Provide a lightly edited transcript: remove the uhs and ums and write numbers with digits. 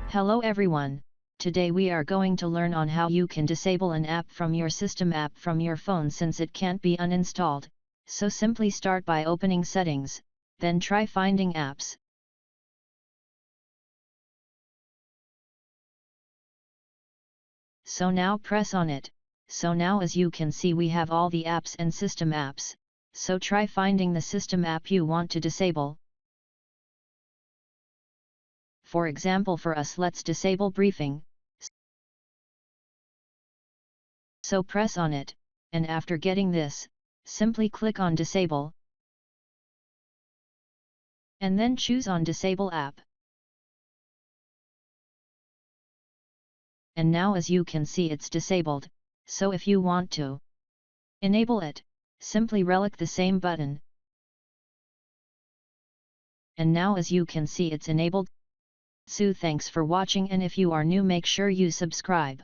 Hello everyone, today we are going to learn on how you can disable an app from your system app from your phone since it can't be uninstalled. So simply start by opening settings, then try finding apps. So now press on it. So now as you can see we have all the apps and system apps, so try finding the system app you want to disable. For example for us let's disable briefing. So press on it, and after getting this, simply click on disable. And then choose on disable app. And now as you can see it's disabled, so if you want to enable it, simply relic the same button. And now as you can see it's enabled. So thanks for watching, and if you are new make sure you subscribe.